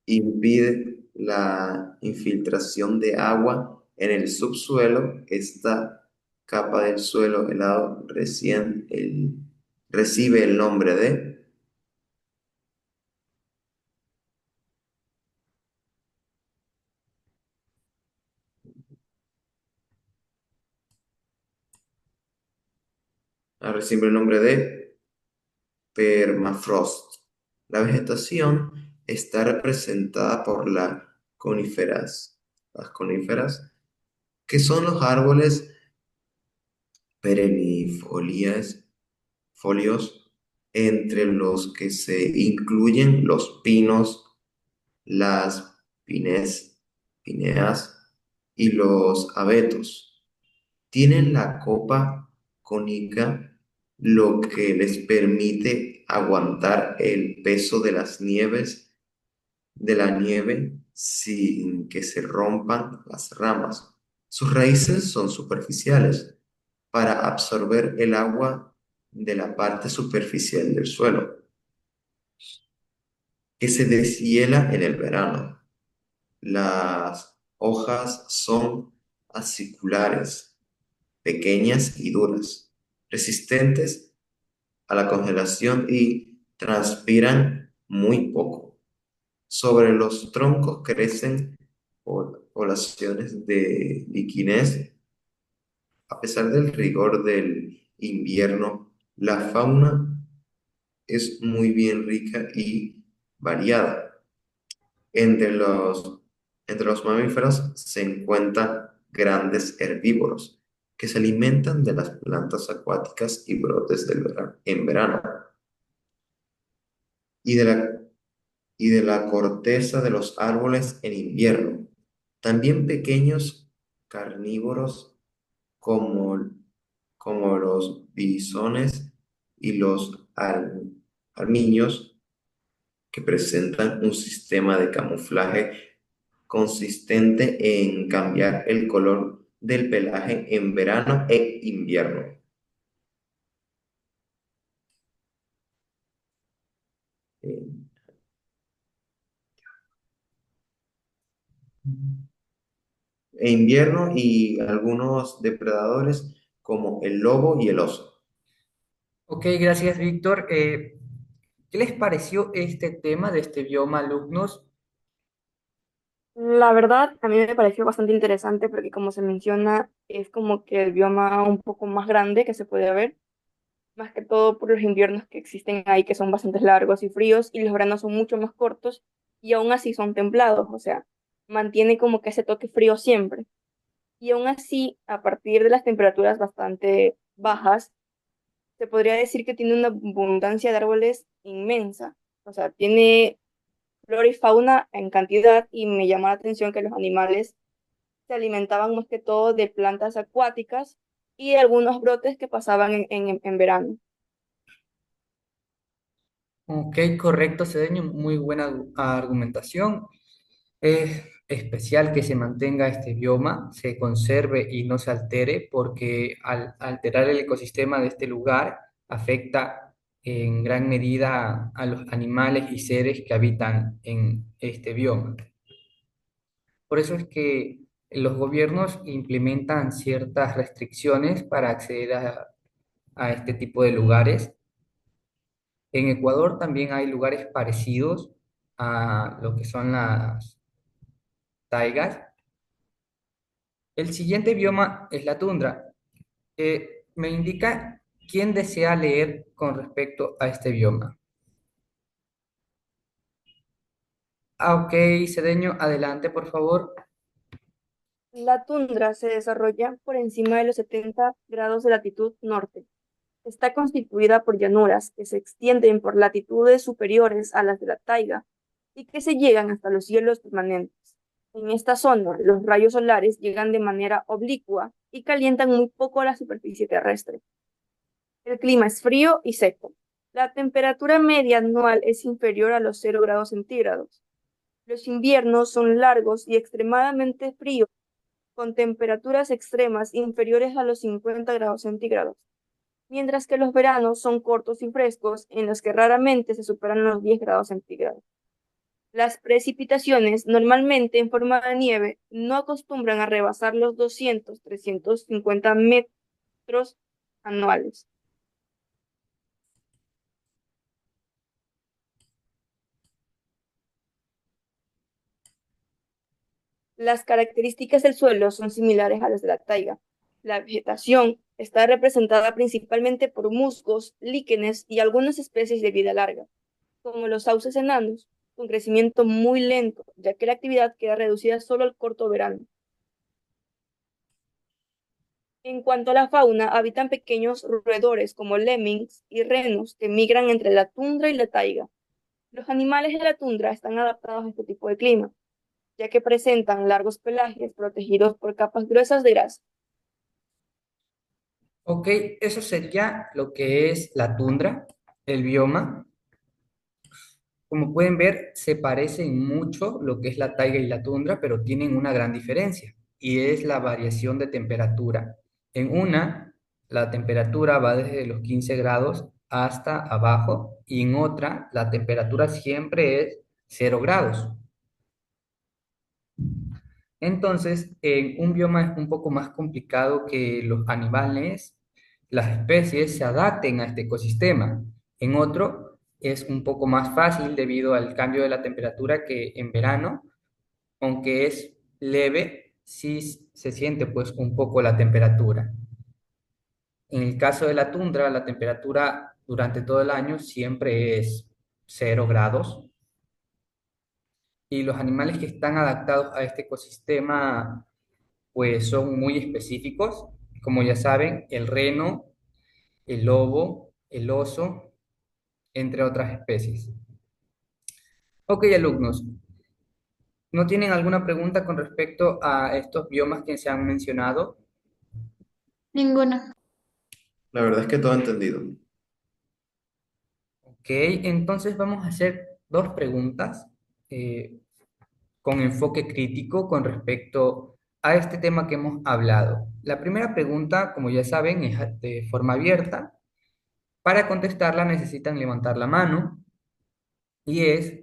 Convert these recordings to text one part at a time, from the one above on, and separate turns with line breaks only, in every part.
impide la infiltración de agua en el subsuelo. Esta capa del suelo helado recibe el nombre de recibe el nombre de permafrost. La vegetación está representada por las coníferas, que son los árboles perennifolias, folios, entre los que se incluyen los pinos, las pineas y los abetos. Tienen la copa cónica, lo que les permite aguantar el peso de la nieve sin que se rompan las ramas. Sus raíces son superficiales para absorber el agua de la parte superficial del suelo, que se deshiela en el verano. Las hojas son aciculares, pequeñas y duras, resistentes a la congelación y transpiran muy poco. Sobre los troncos crecen poblaciones de liquines. A pesar del rigor del invierno, la fauna es muy bien rica y variada. Entre entre los mamíferos se encuentran grandes herbívoros que se alimentan de las plantas acuáticas y brotes en verano y y de la corteza de los árboles en invierno. También pequeños carnívoros como, como los bisones y los armiños, que presentan un sistema de camuflaje consistente en cambiar el color del pelaje en verano e invierno. Eh, e invierno y algunos depredadores como el lobo y el oso.
Ok, gracias, Víctor. ¿Qué les pareció este tema de este bioma alumnos?
La verdad, a mí me pareció bastante interesante porque como se menciona, es como que el bioma un poco más grande que se puede ver, más que todo por los inviernos que existen ahí, que son bastante largos y fríos, y los veranos son mucho más cortos y aún así son templados, o sea, mantiene como que ese toque frío siempre. Y aún así, a partir de las temperaturas bastante bajas, se podría decir que tiene una abundancia de árboles inmensa, o sea, tiene flora y fauna en cantidad y me llama la atención que los animales se alimentaban más que todo de plantas acuáticas y de algunos brotes que pasaban en verano.
Ok, correcto, Cedeño, muy buena argumentación. Es especial que se mantenga este bioma, se conserve y no se altere, porque al alterar el ecosistema de este lugar afecta en gran medida a los animales y seres que habitan en este bioma. Por eso es que los gobiernos implementan ciertas restricciones para acceder a este tipo de lugares. En Ecuador también hay lugares parecidos a lo que son las taigas. El siguiente bioma es la tundra. Me indica quién desea leer con respecto a este bioma. Ah, ok, Cedeño, adelante, por favor.
La tundra se desarrolla por encima de los 70 grados de latitud norte. Está constituida por llanuras que se extienden por latitudes superiores a las de la taiga y que se llegan hasta los cielos permanentes. En esta zona, los rayos solares llegan de manera oblicua y calientan muy poco la superficie terrestre. El clima es frío y seco. La temperatura media anual es inferior a los 0 grados centígrados. Los inviernos son largos y extremadamente fríos, con temperaturas extremas inferiores a los 50 grados centígrados. mientras que los veranos son cortos y frescos, en los que raramente se superan los 10 grados centígrados. Las precipitaciones, normalmente en forma de nieve, no acostumbran a rebasar los 200-350 metros anuales. Las características del suelo son similares a las de la taiga. La vegetación está representada principalmente por musgos, líquenes y algunas especies de vida larga, como los sauces enanos, con crecimiento muy lento, ya que la actividad queda reducida solo al corto verano. En cuanto a la fauna, habitan pequeños roedores como lemmings y renos que migran entre la tundra y la taiga. Los animales de la tundra están adaptados a este tipo de clima, ya que presentan largos pelajes protegidos por capas gruesas de grasa.
Ok, eso sería lo que es la tundra, el bioma. Como pueden ver, se parecen mucho lo que es la taiga y la tundra, pero tienen una gran diferencia y es la variación de temperatura. En una, la temperatura va desde los 15 grados hasta abajo y en otra, la temperatura siempre es 0 grados. Entonces, en un bioma es un poco más complicado que los animales, las especies se adapten a este ecosistema. En otro es un poco más fácil debido al cambio de la temperatura que en verano, aunque es leve, sí se siente pues un poco la temperatura. En el caso de la tundra, la temperatura durante todo el año siempre es 0 grados y los animales que están adaptados a este ecosistema pues son muy específicos, como ya saben, el reno, el lobo, el oso, entre otras especies. Ok, alumnos, ¿no tienen alguna pregunta con respecto a estos biomas que se han mencionado?
Ninguno.
La verdad es que todo entendido.
Ok, entonces vamos a hacer dos preguntas eh, con enfoque crítico con respecto a este tema que hemos hablado. La primera pregunta, como ya saben, es de forma abierta. Para contestarla necesitan levantar la mano y es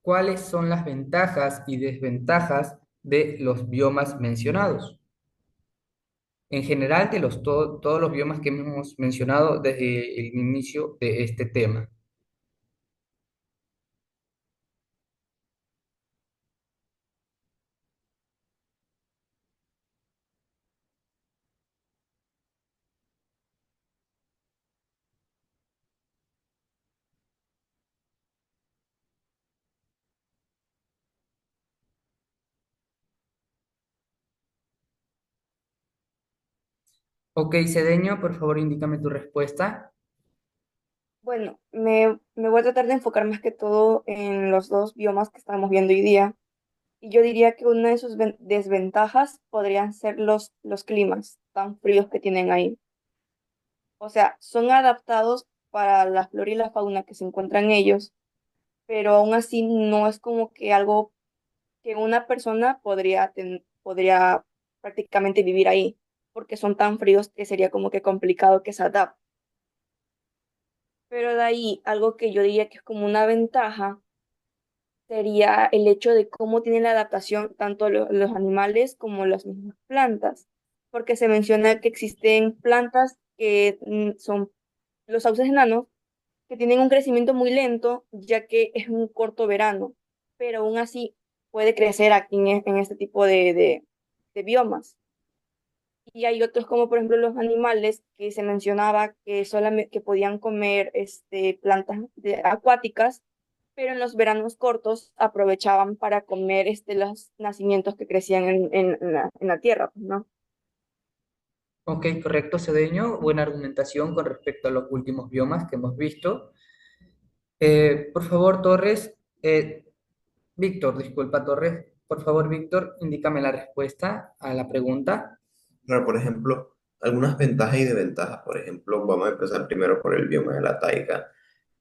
cuáles son las ventajas y desventajas de los biomas mencionados. En general, de todos los biomas que hemos mencionado desde el inicio de este tema. Ok, Cedeño, por favor, indícame tu respuesta.
Bueno, me voy a tratar de enfocar más que todo en los dos biomas que estamos viendo hoy día. Y yo diría que una de sus desventajas podrían ser los climas tan fríos que tienen ahí. O sea, son adaptados para la flora y la fauna que se encuentran ellos, pero aún así no es como que algo que una persona podría prácticamente vivir ahí, porque son tan fríos que sería como que complicado que se adapte. Pero de ahí, algo que yo diría que es como una ventaja sería el hecho de cómo tienen la adaptación tanto los animales como las mismas plantas, porque se menciona que existen plantas que son los sauces enanos, que tienen un crecimiento muy lento, ya que es un corto verano, pero aún así puede crecer aquí en este tipo de biomas. Y hay otros como por ejemplo los animales que se mencionaba que solamente que podían comer plantas acuáticas, pero en los veranos cortos aprovechaban para comer los nacimientos que crecían en la tierra, pues, ¿no?
Ok, correcto, Cedeño. Buena argumentación con respecto a los últimos biomas que hemos visto. Por favor, Torres, Víctor, disculpa, Torres. Por favor, Víctor, indícame la respuesta a la pregunta.
Pero, por ejemplo, algunas ventajas y desventajas. Por ejemplo, vamos a empezar primero por el bioma de la taiga,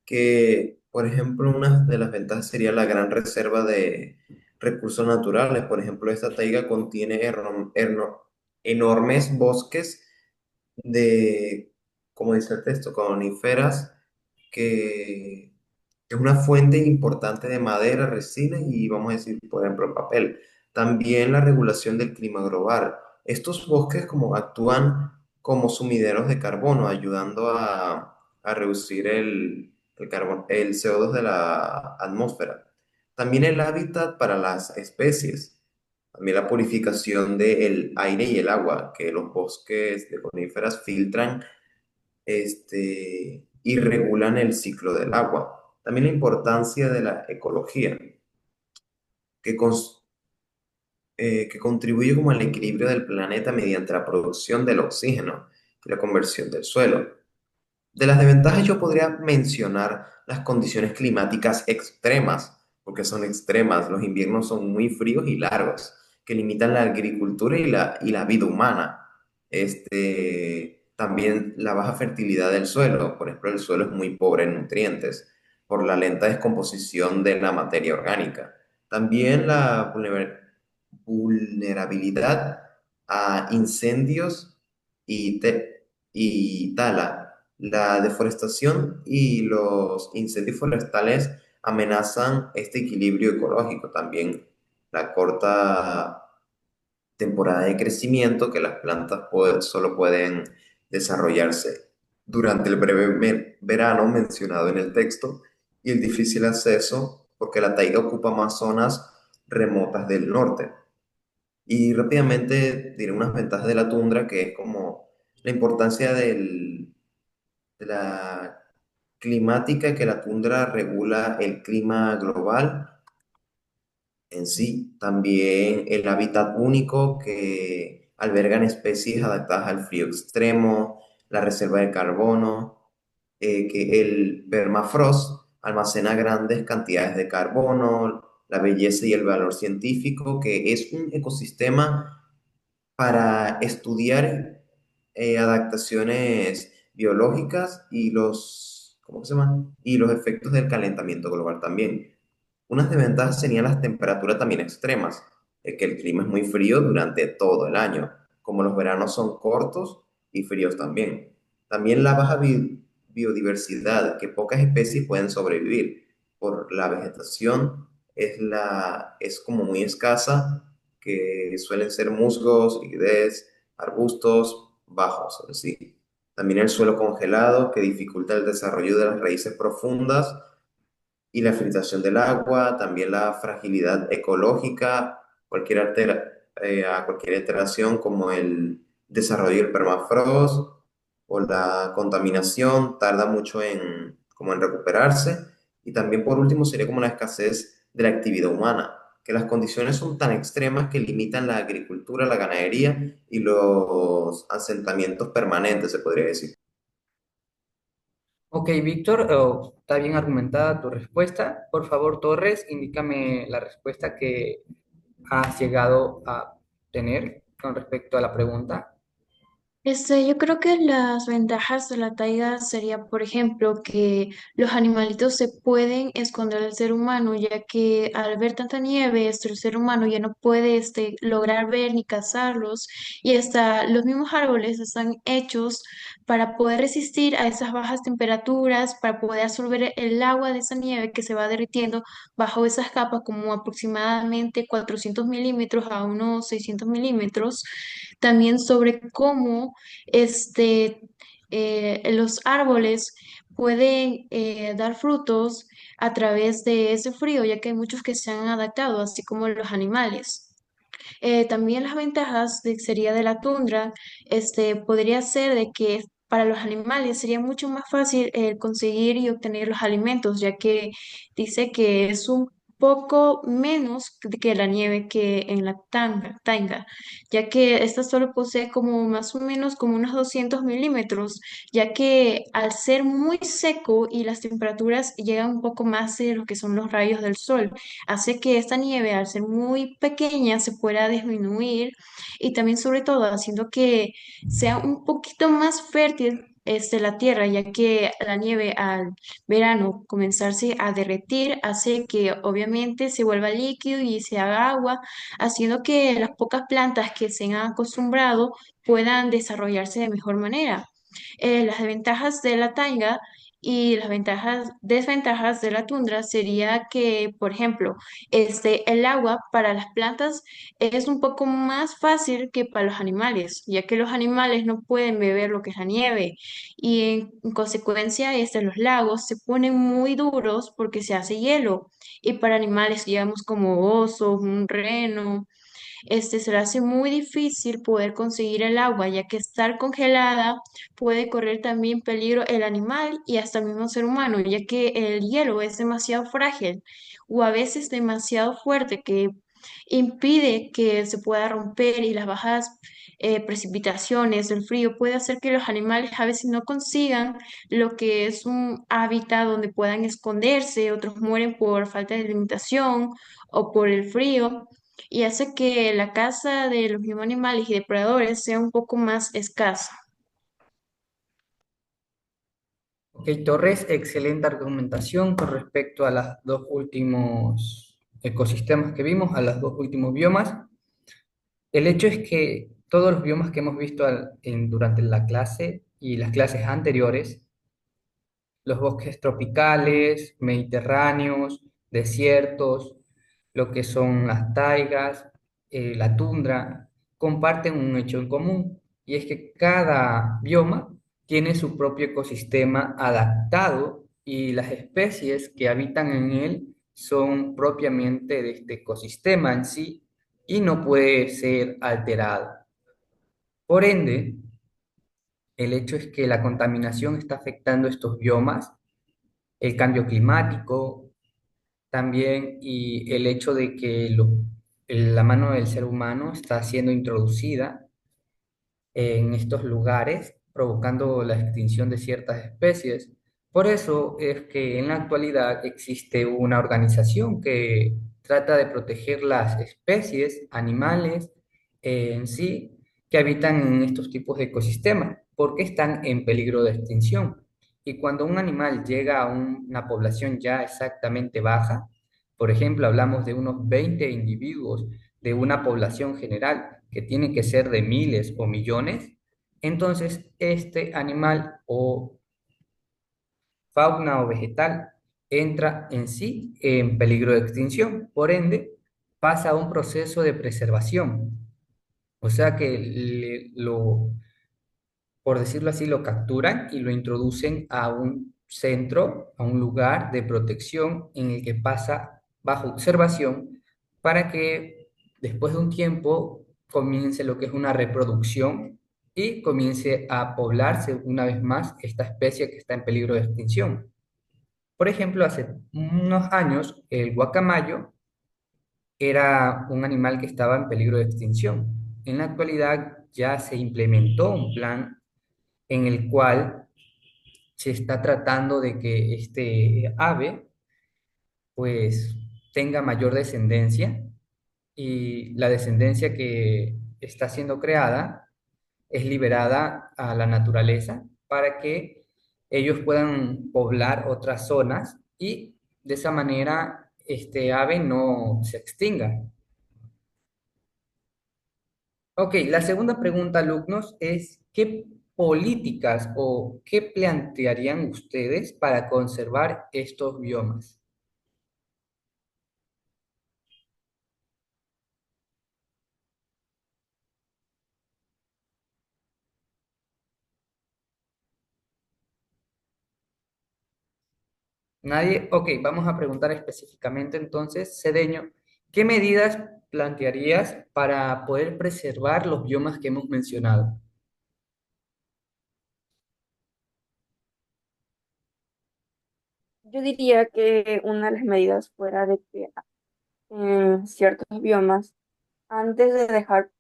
que, por ejemplo, una de las ventajas sería la gran reserva de recursos naturales. Por ejemplo, esta taiga contiene enormes bosques como dice el texto, coníferas que es una fuente importante de madera, resina y vamos a decir, por ejemplo, papel. También la regulación del clima global. Estos bosques como actúan como sumideros de carbono, ayudando a reducir el CO2 de la atmósfera. También el hábitat para las especies. También la purificación del aire y el agua, que los bosques de coníferas filtran y regulan el ciclo del agua. También la importancia de la ecología, que, que contribuye como al equilibrio del planeta mediante la producción del oxígeno y la conversión del suelo. De las desventajas yo podría mencionar las condiciones climáticas extremas, porque son extremas. Los inviernos son muy fríos y largos, que limitan la agricultura y la vida humana. También la baja fertilidad del suelo. Por ejemplo, el suelo es muy pobre en nutrientes por la lenta descomposición de la materia orgánica. También la vulnerabilidad a incendios y tala. La deforestación y los incendios forestales amenazan este equilibrio ecológico. También la corta temporada de crecimiento que las plantas solo pueden desarrollarse durante el breve verano mencionado en el texto y el difícil acceso porque la taiga ocupa más zonas remotas del norte. Y rápidamente diré unas ventajas de la tundra, que es como la importancia de la climática, que la tundra regula el clima global en sí. También el hábitat único que albergan especies adaptadas al frío extremo, la reserva de carbono, que el permafrost almacena grandes cantidades de carbono, la belleza y el valor científico, que es un ecosistema para estudiar adaptaciones biológicas y ¿cómo se llama? Y los efectos del calentamiento global también. Unas desventajas serían las temperaturas también extremas, que el clima es muy frío durante todo el año, como los veranos son cortos y fríos también. También la baja biodiversidad, que pocas especies pueden sobrevivir por la vegetación es como muy escasa, que suelen ser musgos, lides, arbustos bajos en sí. También el suelo congelado, que dificulta el desarrollo de las raíces profundas y la filtración del agua, también la fragilidad ecológica, a cualquier alteración como el desarrollo del permafrost o la contaminación tarda mucho como en recuperarse. Y también por último sería como la escasez de la actividad humana, que las condiciones son tan extremas que limitan la agricultura, la ganadería y los asentamientos permanentes, se podría decir.
Ok, Víctor, está bien argumentada tu respuesta. Por favor, Torres, indícame la respuesta que has llegado a tener con respecto a la pregunta.
Yo creo que las ventajas de la taiga sería, por ejemplo, que los animalitos se pueden esconder del ser humano, ya que al ver tanta nieve, el ser humano ya no puede lograr ver ni cazarlos, y hasta los mismos árboles están hechos para poder resistir a esas bajas temperaturas, para poder absorber el agua de esa nieve que se va derritiendo bajo esas capas, como aproximadamente 400 milímetros a unos 600 milímetros. También sobre cómo los árboles pueden dar frutos a través de ese frío, ya que hay muchos que se han adaptado, así como los animales. También las ventajas sería de la tundra, podría ser de que para los animales sería mucho más fácil conseguir y obtener los alimentos, ya que dice que es un poco menos que la nieve que en la taiga, ya que esta solo posee como más o menos como unos 200 milímetros, ya que al ser muy seco y las temperaturas llegan un poco más de lo que son los rayos del sol, hace que esta nieve, al ser muy pequeña, se pueda disminuir, y también sobre todo haciendo que sea un poquito más fértil la tierra, ya que la nieve al verano comenzarse a derretir hace que obviamente se vuelva líquido y se haga agua, haciendo que las pocas plantas que se han acostumbrado puedan desarrollarse de mejor manera. Las ventajas de la taiga y las desventajas de la tundra sería que, por ejemplo, el agua para las plantas es un poco más fácil que para los animales, ya que los animales no pueden beber lo que es la nieve y en consecuencia los lagos se ponen muy duros porque se hace hielo y para animales, digamos, como osos, un reno, se le hace muy difícil poder conseguir el agua, ya que estar congelada puede correr también peligro el animal y hasta el mismo ser humano, ya que el hielo es demasiado frágil o a veces demasiado fuerte que impide que se pueda romper y las bajas precipitaciones, el frío puede hacer que los animales a veces no consigan lo que es un hábitat donde puedan esconderse, otros mueren por falta de alimentación o por el frío y hace que la caza de los mismos animales y depredadores sea un poco más escasa.
Ok, Torres, excelente argumentación con respecto a los dos últimos ecosistemas que vimos, a los dos últimos biomas. El hecho es que todos los biomas que hemos visto durante la clase y las clases anteriores, los bosques tropicales, mediterráneos, desiertos, lo que son las taigas, la tundra, comparten un hecho en común, y es que cada bioma tiene su propio ecosistema adaptado y las especies que habitan en él son propiamente de este ecosistema en sí y no puede ser alterado. Por ende, el hecho es que la contaminación está afectando estos biomas, el cambio climático también y el hecho de que la mano del ser humano está siendo introducida en estos lugares, provocando la extinción de ciertas especies. Por eso es que en la actualidad existe una organización que trata de proteger las especies animales en sí que habitan en estos tipos de ecosistemas, porque están en peligro de extinción. Y cuando un animal llega a una población ya exactamente baja, por ejemplo, hablamos de unos 20 individuos de una población general que tiene que ser de miles o millones, entonces este animal o fauna o vegetal entra en sí en peligro de extinción. Por ende, pasa a un proceso de preservación. O sea que por decirlo así, lo capturan y lo introducen a un centro, a un lugar de protección en el que pasa bajo observación para que después de un tiempo comience lo que es una reproducción y comience a poblarse una vez más esta especie que está en peligro de extinción. Por ejemplo, hace unos años el guacamayo era un animal que estaba en peligro de extinción. En la actualidad ya se implementó un plan en el cual se está tratando de que este ave pues tenga mayor descendencia y la descendencia que está siendo creada es liberada a la naturaleza para que ellos puedan poblar otras zonas y de esa manera este ave no se extinga. Ok, la segunda pregunta, alumnos, es ¿qué políticas o qué plantearían ustedes para conservar estos biomas? Nadie, ok, vamos a preguntar específicamente entonces, Cedeño, ¿qué medidas plantearías para poder preservar los biomas que hemos mencionado?
Yo diría que una de las medidas fuera de que en ciertos biomas, antes de dejar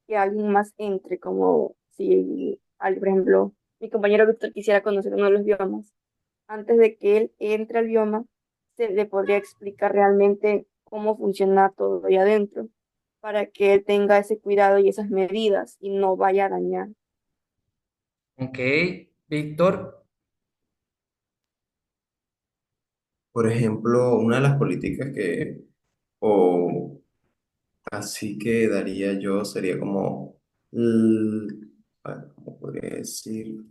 que alguien más entre, como si, por ejemplo, mi compañero Víctor quisiera conocer uno de los biomas, antes de que él entre al bioma, se le podría explicar realmente cómo funciona todo ahí adentro, para que él tenga ese cuidado y esas medidas y no vaya a dañar.
Ok, Víctor,
Por ejemplo, una de las políticas o así que daría yo sería como, ¿cómo podría decir?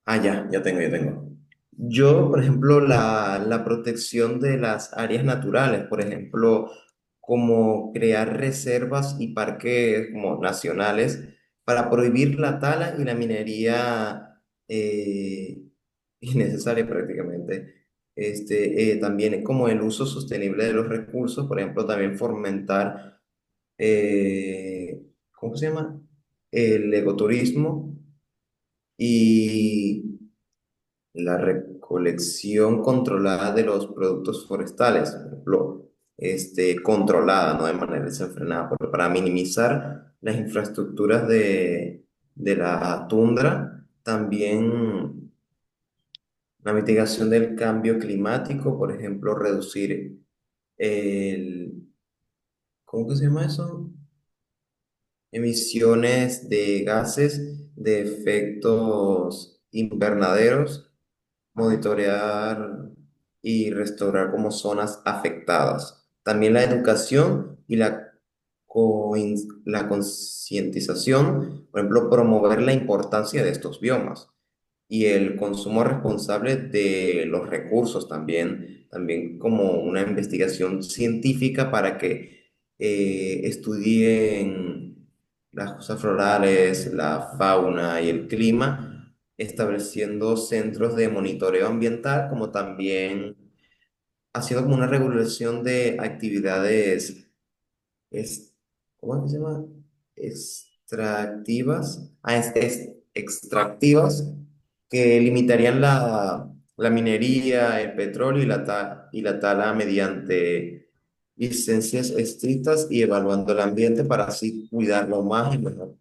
Ya tengo. Yo, por ejemplo, la protección de las áreas naturales, por ejemplo, como crear reservas y parques como nacionales para prohibir la tala y la minería innecesaria prácticamente. También como el uso sostenible de los recursos, por ejemplo, también fomentar, ¿cómo se llama? El ecoturismo y la recolección controlada de los productos forestales, por ejemplo, controlada, no de manera desenfrenada, porque para minimizar las infraestructuras de la tundra, también la mitigación del cambio climático, por ejemplo, reducir el, ¿cómo que se llama eso? Emisiones de gases de efectos invernaderos, monitorear y restaurar como zonas afectadas. También la educación y la concientización, por ejemplo, promover la importancia de estos biomas y el consumo responsable de los recursos también como una investigación científica para que estudien las cosas florales, la fauna y el clima, estableciendo centros de monitoreo ambiental, como también haciendo como una regulación de actividades es, ¿cómo es que se llama? Extractivas, extractivas que limitarían la minería, el petróleo y la tala mediante licencias estrictas y evaluando el ambiente para así cuidarlo más y mejor.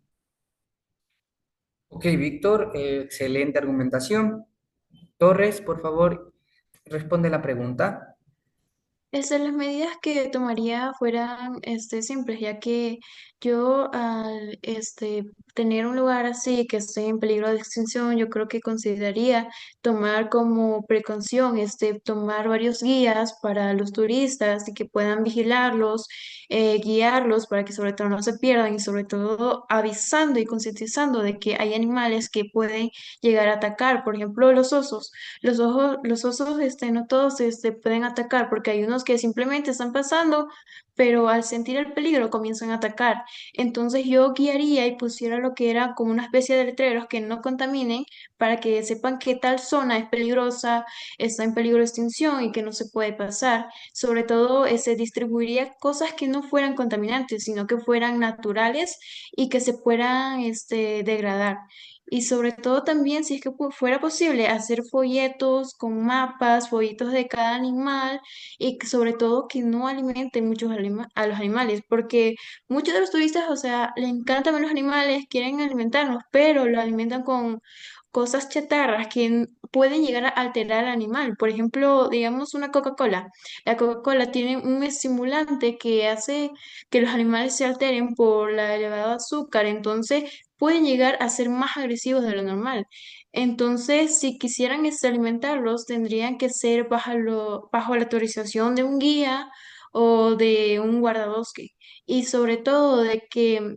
Ok, Víctor, excelente argumentación. Torres, por favor, responde la pregunta.
Las medidas que tomaría fueran simples, ya que yo al tener un lugar así que esté en peligro de extinción, yo creo que consideraría tomar como precaución tomar varios guías para los turistas y que puedan vigilarlos, guiarlos para que sobre todo no se pierdan y sobre todo avisando y concientizando de que hay animales que pueden llegar a atacar, por ejemplo, los osos. Los osos, no todos, pueden atacar porque hay unos que simplemente están pasando, pero al sentir el peligro comienzan a atacar. Entonces yo guiaría y pusiera lo que era como una especie de letreros que no contaminen para que sepan que tal zona es peligrosa, está en peligro de extinción y que no se puede pasar. Sobre todo, se distribuiría cosas que no fueran contaminantes, sino que fueran naturales y que se puedan, degradar. Y sobre todo también, si es que fuera posible, hacer folletos con mapas, folletos de cada animal y que sobre todo que no alimenten muchos a los animales, porque muchos de los turistas, o sea, les encantan ver los animales, quieren alimentarnos, pero lo alimentan con cosas chatarras que pueden llegar a alterar al animal. Por ejemplo, digamos una Coca-Cola. La Coca-Cola tiene un estimulante que hace que los animales se alteren por la elevada azúcar, entonces pueden llegar a ser más agresivos de lo normal. Entonces, si quisieran alimentarlos, tendrían que ser bajo la autorización de un guía o de un guardabosque. Y sobre todo de que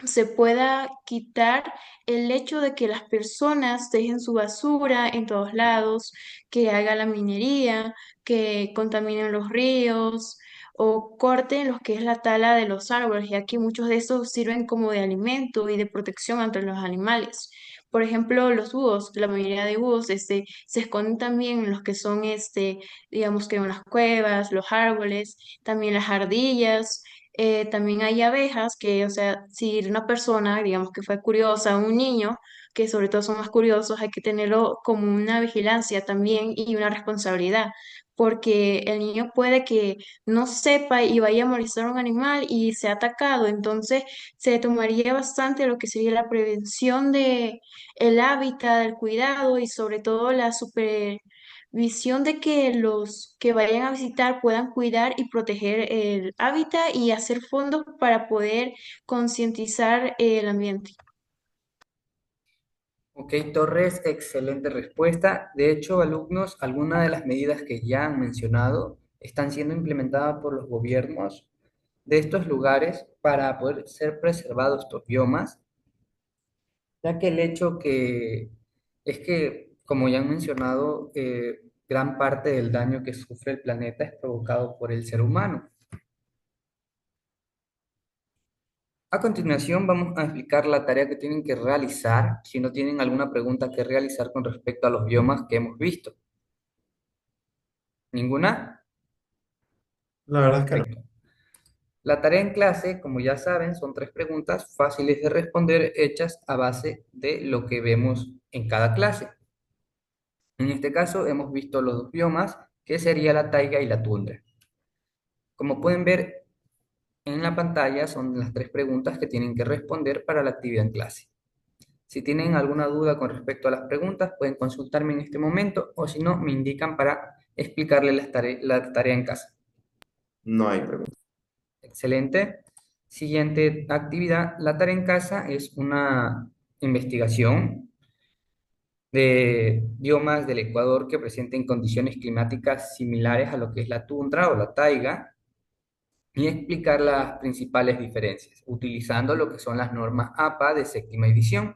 se pueda quitar el hecho de que las personas dejen su basura en todos lados, que haga la minería, que contaminen los ríos o corten lo que es la tala de los árboles, ya que muchos de estos sirven como de alimento y de protección entre los animales. Por ejemplo, los búhos, la mayoría de búhos se esconden también en los que son, digamos que en las cuevas, los árboles, también las ardillas. También hay abejas que, o sea, si una persona, digamos que fue curiosa, un niño, que sobre todo son más curiosos, hay que tenerlo como una vigilancia también y una responsabilidad, porque el niño puede que no sepa y vaya a molestar a un animal y sea atacado, entonces se tomaría bastante lo que sería la prevención de el hábitat, el cuidado y sobre todo la visión de que los que vayan a visitar puedan cuidar y proteger el hábitat y hacer fondos para poder concientizar el ambiente.
Ok, Torres, excelente respuesta. De hecho, alumnos, algunas de las medidas que ya han mencionado están siendo implementadas por los gobiernos de estos lugares para poder ser preservados estos biomas, ya que el hecho que Es que, como ya han mencionado, gran parte del daño que sufre el planeta es provocado por el ser humano. A continuación, vamos a explicar la tarea que tienen que realizar si no tienen alguna pregunta que realizar con respecto a los biomas que hemos visto. ¿Ninguna?
La verdad es que no.
Perfecto. La tarea en clase, como ya saben, son tres preguntas fáciles de responder hechas a base de lo que vemos en cada clase. En este caso, hemos visto los dos biomas, que sería la taiga y la tundra. Como pueden ver en la pantalla, son las tres preguntas que tienen que responder para la actividad en clase. Si tienen alguna duda con respecto a las preguntas, pueden consultarme en este momento o si no, me indican para explicarles la tarea en casa.
No hay pregunta.
Excelente. Siguiente actividad. La tarea en casa es una investigación de biomas del Ecuador que presenten condiciones climáticas similares a lo que es la tundra o la taiga y explicar las principales diferencias, utilizando lo que son las normas APA de séptima edición.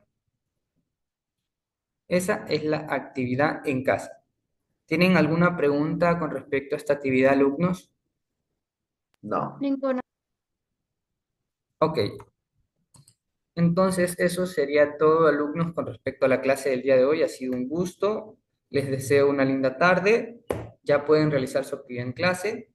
Esa es la actividad en casa. ¿Tienen alguna pregunta con respecto a esta actividad, alumnos?
No.
Ninguna.
Ok, entonces eso sería todo, alumnos, con respecto a la clase del día de hoy. Ha sido un gusto. Les deseo una linda tarde. Ya pueden realizar su actividad en clase.